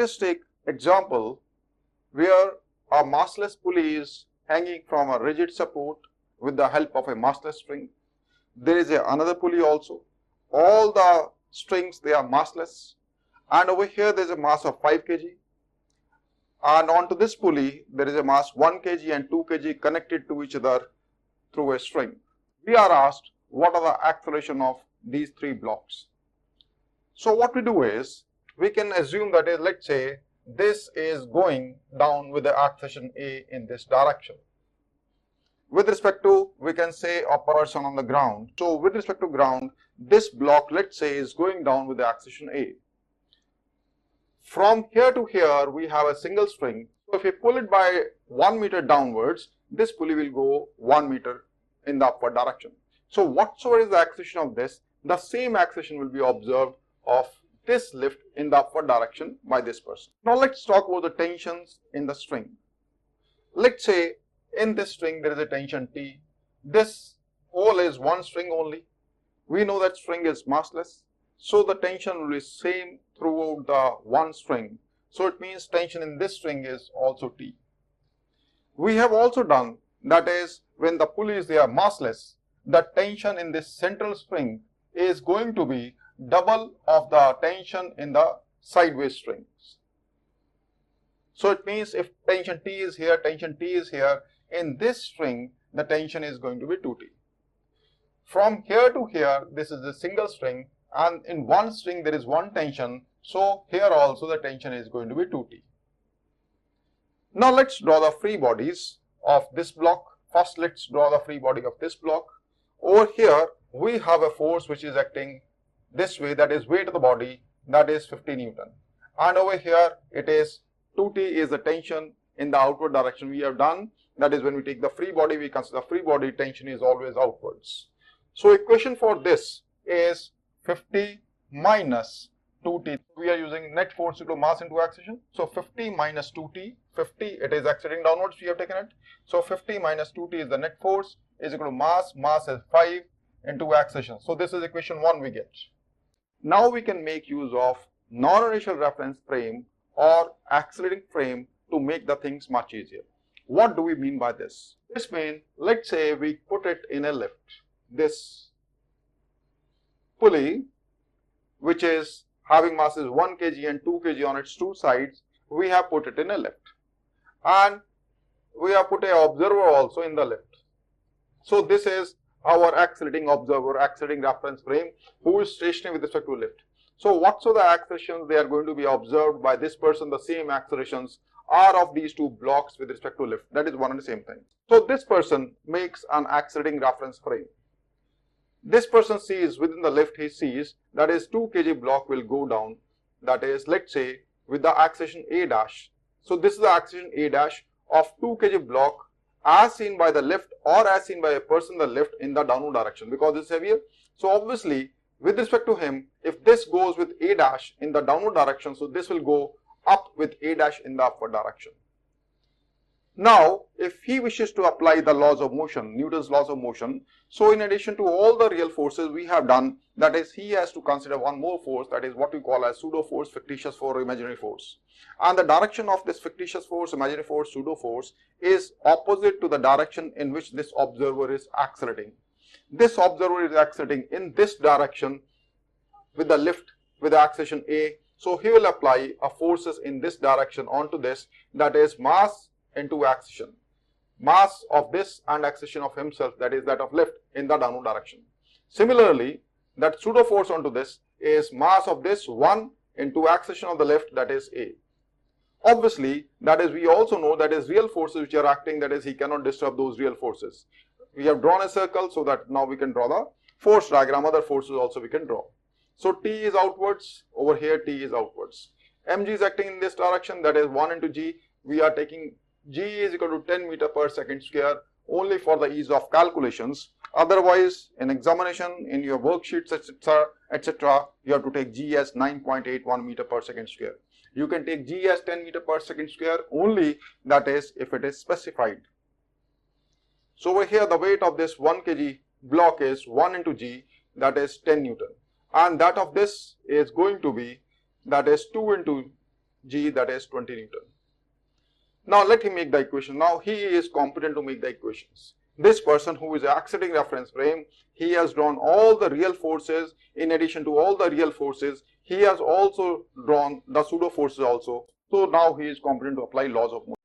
us take example where a massless pulley is hanging from a rigid support with the help of a massless string. There is another pulley also. All the strings, they are massless, and over here there is a mass of 5 kg, and onto this pulley there is a mass 1 kg and 2 kg connected to each other through a string. We are asked what are the acceleration of these 3 blocks. So what we do is, we can assume that is, let's say this is going down with the acceleration A in this direction. With respect to, we can say, a person on the ground. So with respect to ground, this block, let's say, is going down with the acceleration A. From here to here, we have a single string. So if we pull it by 1 meter downwards, this pulley will go 1 meter in the upward direction. So whatsoever is the acceleration of this, the same acceleration will be observed of this lift in the upward direction by this person. Now let's talk about the tensions in the string. Let's say in this string there is a tension T. This whole is one string only. We know that string is massless, so the tension will be same throughout the one string. So it means tension in this string is also T. We have also done, that is, when the pulleys, they are massless, the tension in this central string is going to be double of the tension in the sideways strings. So it means if tension T is here, tension T is here, in this string the tension is going to be 2T. From here to here, this is a single string, and in one string there is one tension, so here also the tension is going to be 2T. Now let's draw the free bodies of this block. First let's draw the free body of this block. Over here we have a force which is acting this way, that is weight of the body, that is 50 Newton. And over here it is 2T is the tension in the outward direction we have done. That is, when we take the free body, we consider free body tension is always outwards. So equation for this is 50 minus 2T. We are using net force equal to mass into acceleration. So 50 minus 2T, 50 it is accelerating downwards, we have taken it. So 50 minus 2T is the net force, is equal to mass is 5 into acceleration. So this is equation 1 we get. Now we can make use of non-inertial reference frame or accelerating frame to make the things much easier. What do we mean by this? This means, let's say we put it in a lift. This pulley, which is having masses 1 kg and 2 kg on its two sides, we have put it in a lift. And we have put an observer also in the lift. So this is our accelerating observer, accelerating reference frame, who is stationary with respect to lift. So whatsoever the accelerations they are going to be observed by this person, the same accelerations are of these two blocks with respect to lift. That is one and the same thing. So this person makes an accelerating reference frame. This person sees within the lift, he sees that is 2 kg block will go down, that is, let's say, with the acceleration A dash. So this is the acceleration A dash of 2 kg block as seen by the lift or as seen by a person in the lift in the downward direction, because this is heavier. So obviously with respect to him, if this goes with A dash in the downward direction, so this will go up with A dash in the upward direction. Now if he wishes to apply the laws of motion, Newton's laws of motion, so in addition to all the real forces we have done, that is, he has to consider one more force, that is what we call as pseudo force, fictitious force, imaginary force. And the direction of this fictitious force, imaginary force, pseudo force is opposite to the direction in which this observer is accelerating. This observer is accelerating in this direction with the lift with the acceleration A. So he will apply a forces in this direction onto this, that is mass into acceleration. Mass of this and acceleration of himself, that is that of lift, in the downward direction. Similarly, that pseudo force onto this is mass of this 1 into acceleration of the lift, that is A. Obviously, that is, we also know that is real forces which are acting, that is, he cannot disturb those real forces. We have drawn a circle, so that now we can draw the force diagram. Other forces also we can draw. So T is outwards, over here T is outwards. Mg is acting in this direction, that is 1 into G. We are taking G is equal to 10 meter per second square only for the ease of calculations. Otherwise, in examination, in your worksheets, etc., you have to take G as 9.81 meter per second square. You can take G as 10 meter per second square only, that is, if it is specified. So over here the weight of this 1 kg block is 1 into G, that is 10 Newton. And that of this is going to be, that is 2 into G, that is 20 Newton. Now let him make the equation. Now he is competent to make the equations. This person who is accepting reference frame, he has drawn all the real forces. In addition to all the real forces, he has also drawn the pseudo forces also. So now he is competent to apply laws of motion.